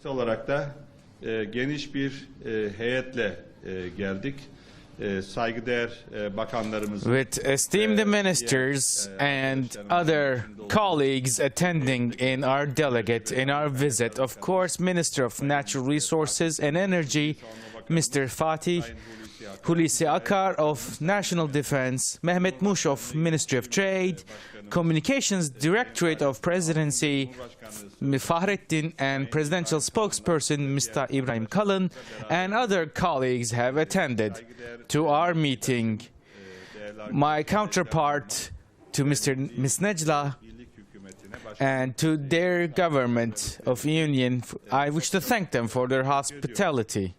olarak da geniş bir heyetle geldik. Saygıdeğer bakanlarımız, with esteemed ministers and other colleagues attending in our visit. Of course, Minister of Natural Resources and Energy, Mr. Fatih Hulusi Akar of National Defense, Mehmet Muş of Ministry of Trade, Communications Directorate of Presidency, Fahrettin, and Presidential Spokesperson Mr. İbrahim Kalın, and other colleagues have attended to our meeting. My counterpart to Ms. Necla and to their government of union, I wish to thank them for their hospitality.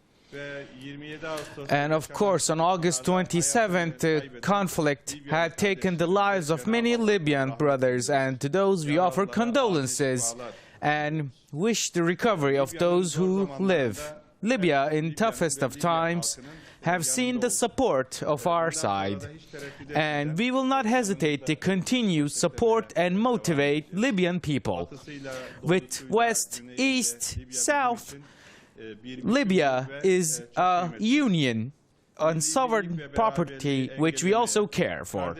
And of course, on August 27th, the conflict had taken the lives of many Libyan brothers, and to those we offer condolences and wish the recovery of those who live. Libya, in toughest of times, have seen the support of our side, and we will not hesitate to continue support and motivate Libyan people. With West, East, South, Libya is a union on sovereign property which we also care for.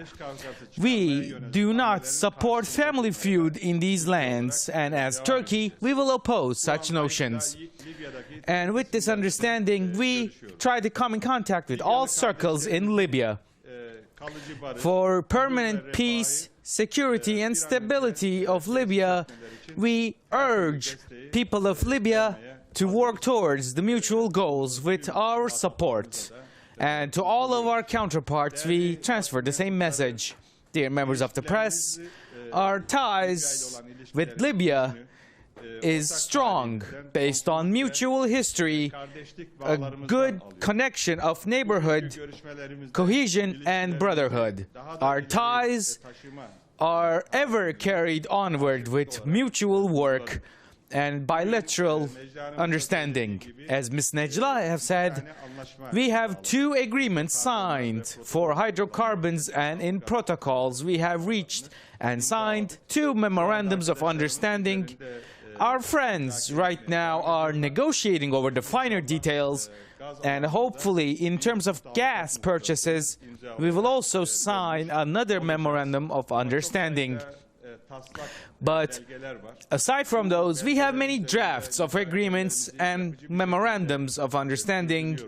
We do not support family feud in these lands, and as Turkey, we will oppose such notions. And with this understanding, we try to come in contact with all circles in Libya. For permanent peace, security and stability of Libya, we urge people of Libya to work towards the mutual goals with our support. And to all of our counterparts, we transfer the same message. Dear members of the press, our ties with Libya is strong, based on mutual history, a good connection of neighborhood, cohesion and brotherhood. Our ties are ever carried onward with mutual work and bilateral understanding. As Ms. Necla has said, we have 2 agreements signed for hydrocarbons, and in protocols we have reached and signed 2 memorandums of understanding. Our friends right now are negotiating over the finer details, and hopefully in terms of gas purchases we will also sign another memorandum of understanding. But aside from those, we have many drafts of agreements and memorandums of understanding,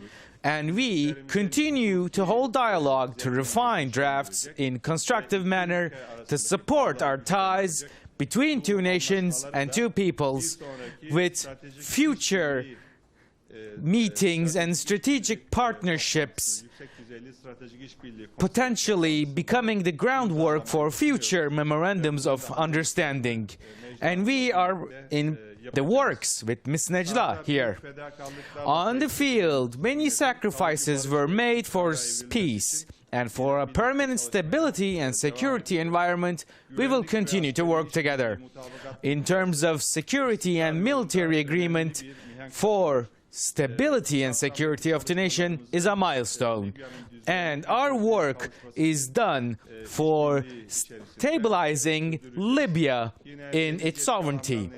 and we continue to hold dialogue to refine drafts in constructive manner to support our ties between 2 nations and 2 peoples, with future meetings and strategic partnerships potentially becoming the groundwork for future memorandums of understanding. And we are in the works with Ms. Necla here. On the field, many sacrifices were made for peace, and for a permanent stability and security environment, we will continue to work together. In terms of security and military agreement, for stability and security of the nation is a milestone, and our work is done for stabilizing Libya in its sovereignty.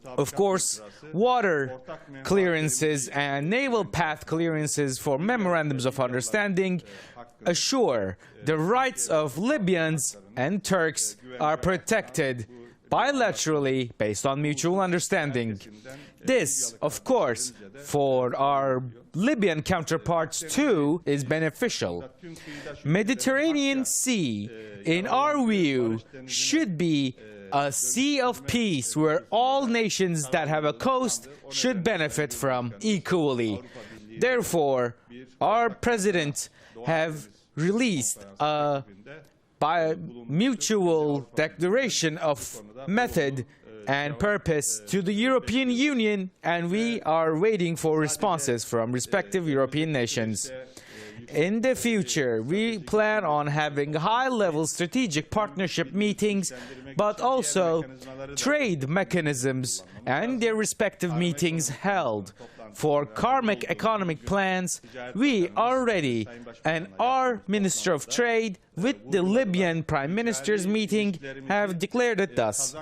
Of course, water clearances and naval path clearances for memorandums of understanding assure the rights of Libyans and Turks are protected bilaterally based on mutual understanding. This, of course, for our Libyan counterparts too, is beneficial. Mediterranean Sea, in our view, should be a sea of peace where all nations that have a coast should benefit from equally. Therefore, our president have released a mutual declaration of method and purpose to the European Union, and we are waiting for responses from respective European nations. In the future, we plan on having high-level strategic partnership meetings, but also trade mechanisms and their respective meetings held. for karmic economic plans, we are ready, and our Minister of Trade with the Libyan Prime Minister's meeting have declared it thus.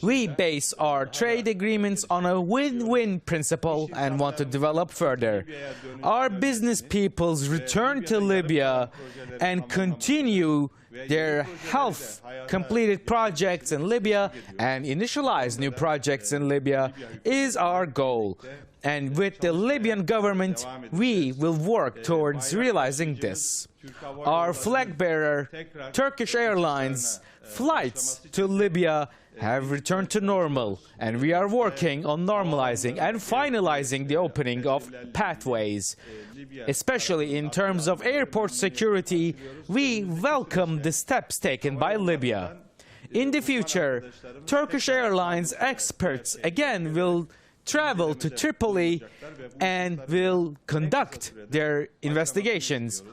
We base our trade agreements on a win-win principle and want to develop further. Our business peoples return to Libya and continue their health completed projects in Libya and initialize new projects in Libya is our goal. And with the Libyan government, we will work towards realizing this. Our flag bearer, Turkish Airlines, flights to Libya have returned to normal, and we are working on normalizing and finalizing the opening of pathways. Especially in terms of airport security, we welcome the steps taken by Libya. In the future, Turkish Airlines experts again will travel to Tripoli and will conduct their investigations.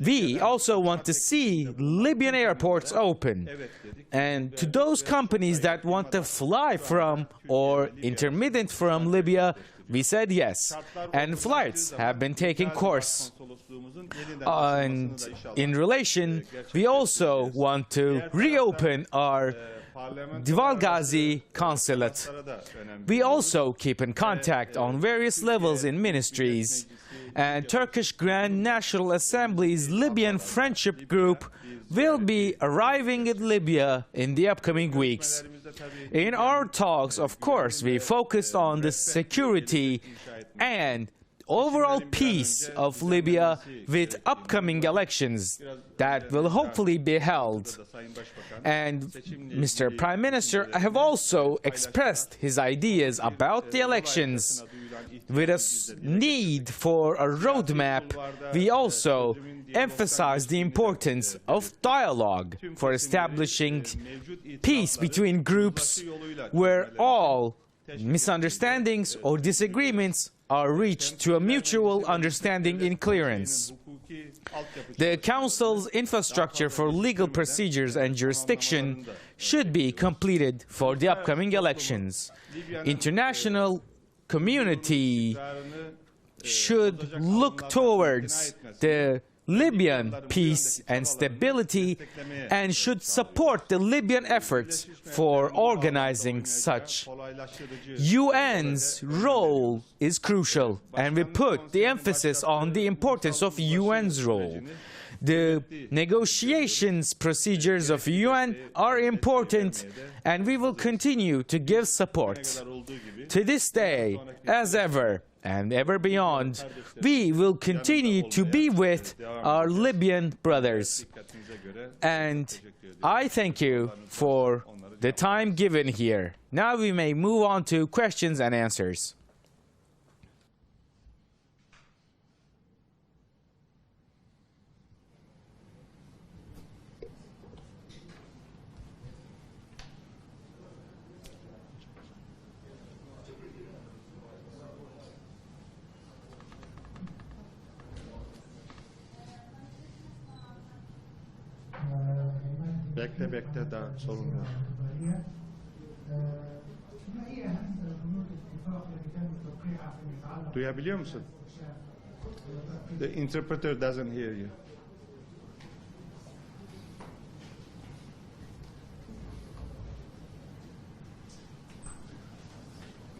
We also want to see Libyan airports open. And to those companies that want to fly from or intermittent from Libya, we said yes. And flights have been taking course. And in relation, we also want to reopen our Divalgazi consulate. We also keep in contact on various levels in ministries. And Turkish Grand National Assembly's Libyan Friendship Group will be arriving in Libya in the upcoming weeks. In our talks, of course, we focused on the security and overall peace of Libya with upcoming elections that will hopefully be held. And Mr. Prime Minister have also expressed his ideas about the elections. With a need for a roadmap, we also emphasize the importance of dialogue for establishing peace between groups where all misunderstandings or disagreements are reached to a mutual understanding in clearance. The Council's infrastructure for legal procedures and jurisdiction should be completed for the upcoming elections. International community should look towards the Libyan peace and stability and should support the Libyan efforts for organizing such. UN's role is crucial, and we put the emphasis on the importance of UN's role. The negotiations procedures of UN are important, and we will continue to give support. To this day, as ever, and ever beyond, we will continue to be with our Libyan brothers. And I thank you for the time given here. Now we may move on to questions and answers. Bekle daha sorun yok. Duyabiliyor musun? The interpreter doesn't hear you.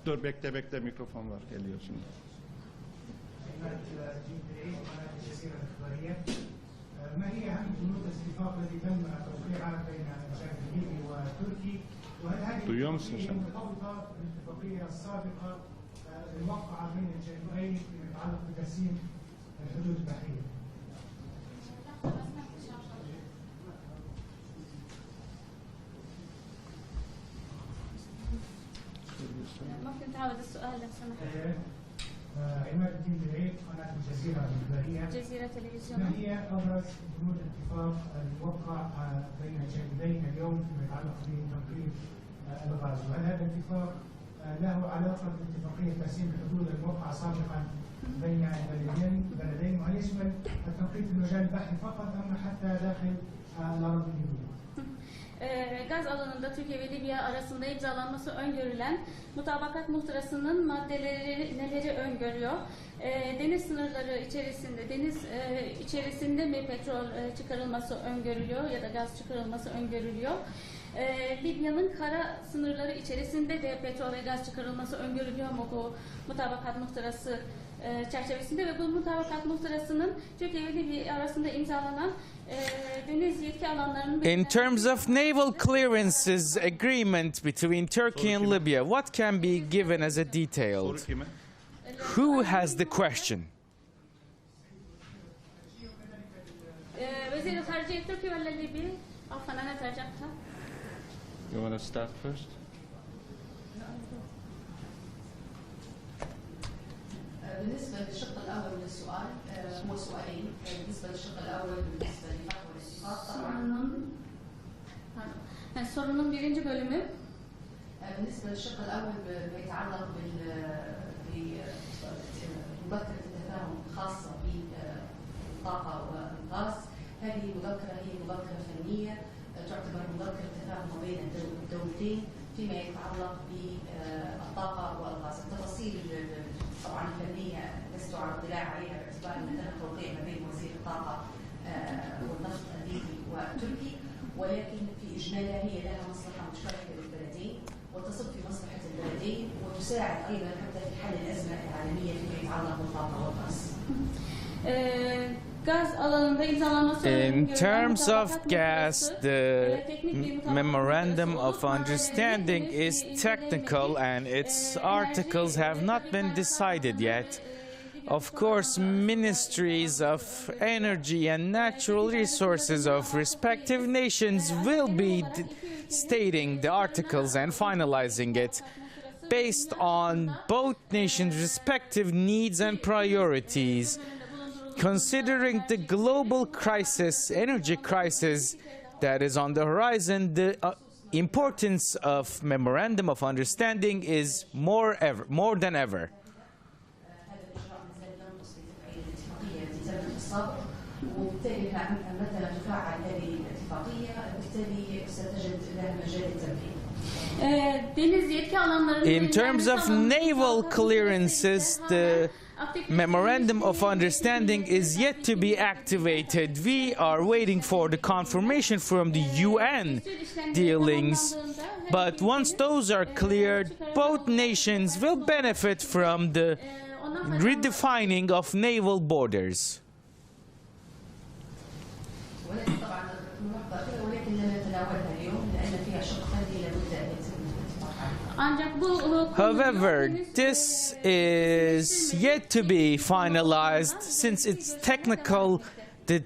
Dur bekle mikrofon var geliyor şimdi. ما هي أهم بنود الاتفاق الذي تم توقيعها بين الجانب الليبي وتركي؟ وهل هذه مرتبطة بالاتفاقية السابقة الموقعة بين الجانبين فيما يتعلق بترسيم الحدود البحرية؟ ممكن تعاود السؤال لو سمحت؟ عماد الدين بالعيد قناة الجزيرة الإخبارية. جزيرة تلفزيون. ما هي أبرز بنود الاتفاق الموقع بين الجانبين اليوم فيما يتعلق بتنقيب الغاز؟ وهل هذا الاتفاق له علاقة باتفاقية ترسيم الحدود الموقعة سابقا بين البلدين وهل يشمل التنقيب في المجال البحري فقط أم حتى داخل الأراضي الليبية؟ Gaz alanında Türkiye ve Libya arasında imzalanması öngörülen mutabakat muhtırasının maddeleri neleri öngörüyor? Deniz sınırları içerisinde, deniz içerisinde mi petrol çıkarılması öngörülüyor ya da gaz çıkarılması öngörülüyor? Libya'nın kara sınırları içerisinde de petrol ve gaz çıkarılması öngörülüyor mu bu mutabakat muhtırası çerçevesinde ve bu mutabakat muhtırasının Türkiye ve Libya arasında imzalanan deniz yetki alanlarının... In terms of naval clearances agreement between Turkey and Libya, what can be given as a detail? Soru kime? Who has the question? وزير الخارجية التركي ولا الليبي؟ عفوا أنا ترجمتها. You want to start first? بالنسبة للشق الأول من السؤال هو سؤالين. بالنسبة للشق الأول بالنسبة للاتفاق والاتفاق طبعا sorunun birinci bölümü بالنسبة للشق الأول ما يتعلق بمذكرة التفاهم الخاصة بالطاقة والغاز. هذه المذكرة هي مذكرة فنية تعتبر مذكرة تفاهم بين الدولتين فيما يتعلق بالطاقة والغاز. التفاصيل طبعا الفنية لست على اطلاع عليها باعتبار ان تم توقيع ما بين وزير الطاقة والنفط الليبي والتركي، ولكن في اجمالها هي لها مصلحة مشتركة للبلدين وتصب في مصلحة البلدين وتساعد ايضا حتى في حل الأزمة العالمية فيما يتعلق بالطاقة والغاز. In terms of gas, the memorandum of understanding is technical and its articles have not been decided yet. Of course, ministries of energy and natural resources of respective nations will be stating the articles and finalizing it based on both nations' respective needs and priorities. Considering the global crisis, energy crisis that is on the horizon, the importance of memorandum of understanding is more than ever. In terms of naval clearances, the memorandum of understanding is yet to be activated. We are waiting for the confirmation from the UN dealings. But once those are cleared, both nations will benefit from the redefining of naval borders. However, this is yet to be finalized since it's technical. The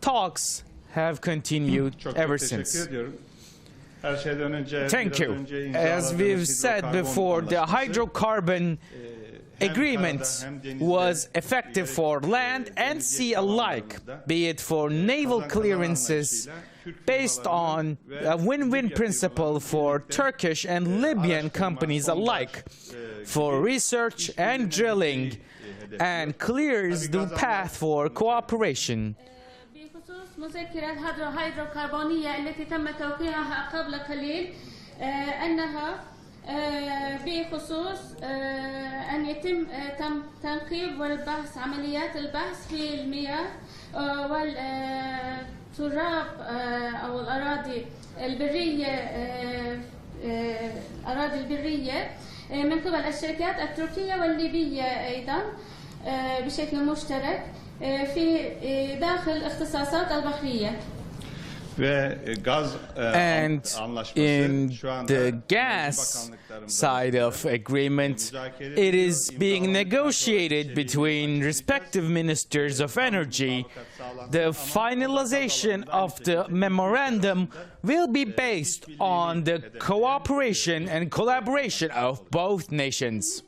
talks have continued ever since. Thank you. As we've said before, the hydrocarbon agreement was effective for land and sea alike, be it for naval clearances, based on a win-win principle for Turkish and Libyan companies alike, for research and drilling, and clears the path for cooperation. مذكرة الهيدروكربونية التي تم توقيعها قبل قليل أنها بخصوص أن يتم تنقيب والبحث عمليات البحث في المياه والتراب أو الأراضي البرية من قبل الشركات التركية والليبية أيضا بشكل مشترك في داخل اختصاصات البحرية. And in the gas side of agreement, it is being negotiated between respective ministers of energy. The finalization of the memorandum will be based on the cooperation and collaboration of both nations.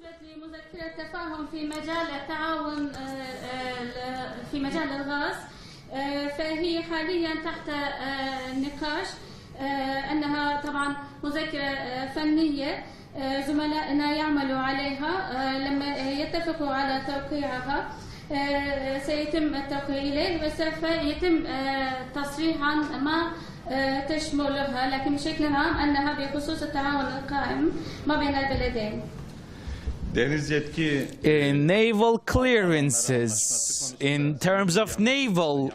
فهي حاليا تحت نقاش أنها طبعا مذكرة فنية زملائنا يعملوا عليها لما يتفقوا على توقيعها سيتم التوقيع إليه وسوف يتم تصريح عن ما تشملها، لكن بشكل عام أنها بخصوص التعاون القائم ما بين البلدين. Deniz yetki In naval clearances, in terms of naval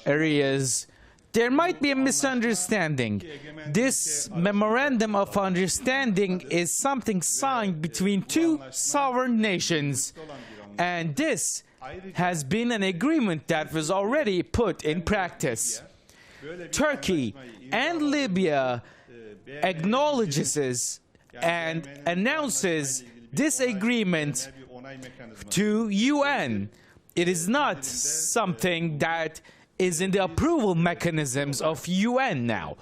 areas, there might be a misunderstanding. This memorandum of understanding is something signed between two sovereign nations, and this has been an agreement that was already put in practice. Turkey and Libya acknowledges and announces this agreement to UN. It is not something that is in the approval mechanisms of UN now.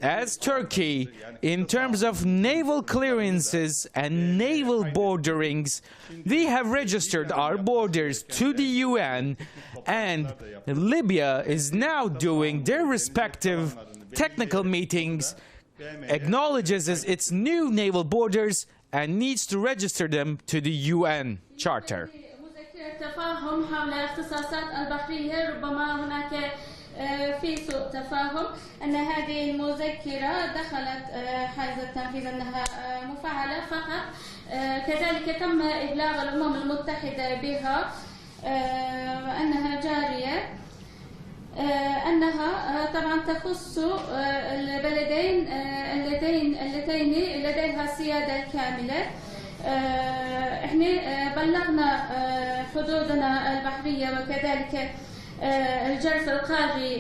As Turkey, in terms of naval clearances and naval borderings, we have registered our borders to the UN, and Libya is now doing their respective technical meetings, acknowledges its new naval borders, and needs to register them to the UN Charter. تفاهم حول الاختصاصات البحرية. ربما هناك في سوء تفاهم أن هذه المذكرة دخلت حيز التنفيذ أنها مفعلة فقط. كذلك تم إبلاغ الأمم المتحدة بها وأنها جارية، أنها طبعا تخص البلدين اللتين لديها السيادة الكاملة. احنا بلغنا حدودنا البحرية وكذلك الجرف القاري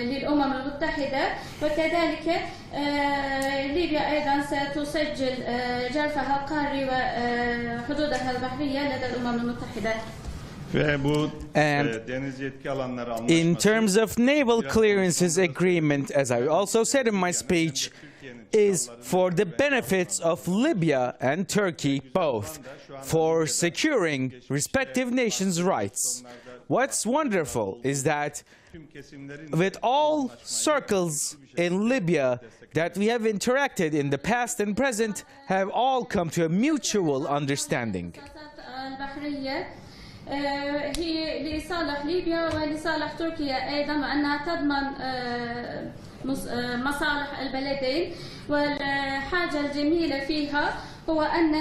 للأمم المتحدة، وكذلك ليبيا أيضا ستسجل جرفها القاري وحدودها البحرية لدى الأمم المتحدة. And in terms of naval clearances agreement, as I also said in my speech, is for the benefits of Libya and Turkey both, for securing respective nations' rights. What's wonderful is that with all circles in Libya that we have interacted in the past and present have all come to a mutual understanding. هي لصالح ليبيا ولصالح تركيا أيضا، وأنها تضمن مصالح البلدين. والحاجة الجميلة فيها هو أن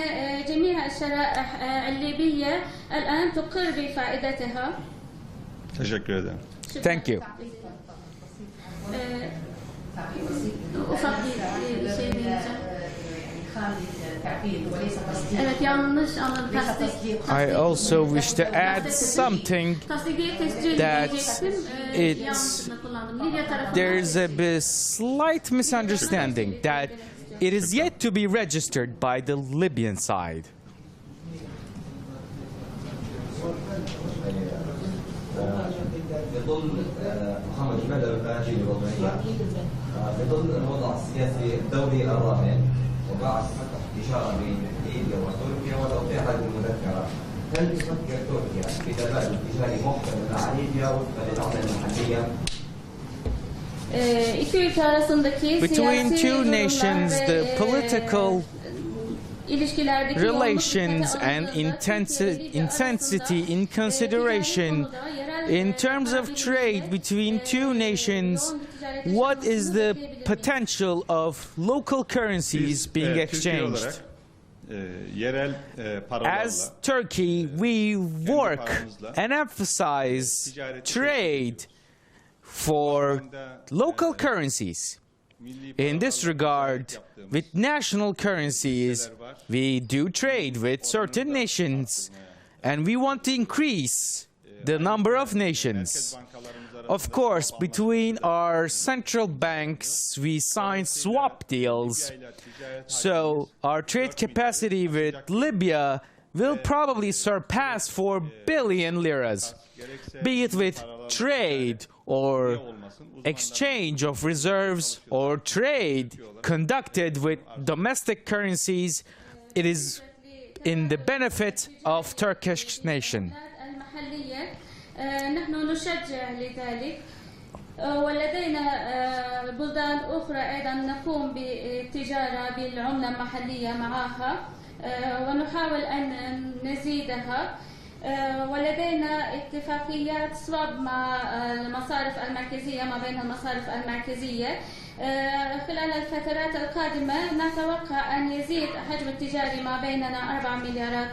جميع الشرائح الليبية الآن تقر بفائدتها. Teşekkür ederim. Thank you. I also wish to add something that there's a slight misunderstanding that it is yet to be registered by the Libyan side. بظل الوضع السياسي الدولي الراهن وبعد إشارة بين ليبيا وتركيا وتوقيع هذه المذكرة، هل تفكر تركيا بتبادل تجاري محتمل مع ليبيا وفقا للعقد المحلية؟ Between two nations, the political relations and intensity in consideration in terms of trade between two nations, what is the potential of local currencies being exchanged? As Turkey, we work and emphasize trade for local currencies. In this regard, with national currencies, we do trade with certain nations, and we want to increase the number of nations. Of course, between our central banks, we sign swap deals, so our trade capacity with Libya will probably surpass 4 billion liras, be it with trade or exchange of reserves or trade conducted with domestic currencies. It is in the benefit of Turkish nation. نحن نشجع لذلك، ولدينا بلدان أخرى أيضا نقوم بالتجارة بالعملة المحلية معها ونحاول أن نزيدها. ولدينا اتفاقيات سواب مع المصارف المركزية ما بين المصارف المركزية. خلال الفترات القادمة نتوقع أن يزيد حجم التجاري ما بيننا 4 مليارات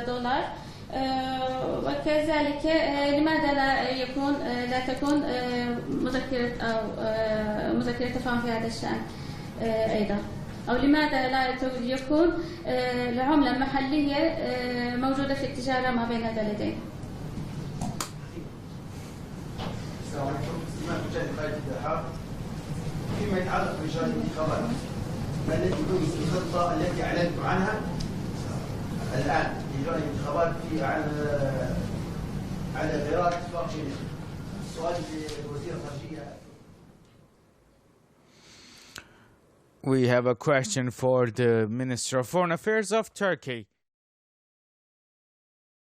دولار. وكذلك لماذا لا تكون مذكرة أو مذكرة تفاهم في هذا الشأن أيضا، أو لماذا لا يكون العملة محلية موجودة في التجارة ما بين البلدين؟ السلام عليكم. استماع مجاهد خالد الدحاح. فيما يتعلق برجال الانتخابات، ما التي تمس الخطة التي أعلنتم عنها الآن لإجراء الانتخابات في على غرار اتفاق جنيف؟ السؤال لوزير الخارجية. We have a question for the Minister of Foreign Affairs of Turkey.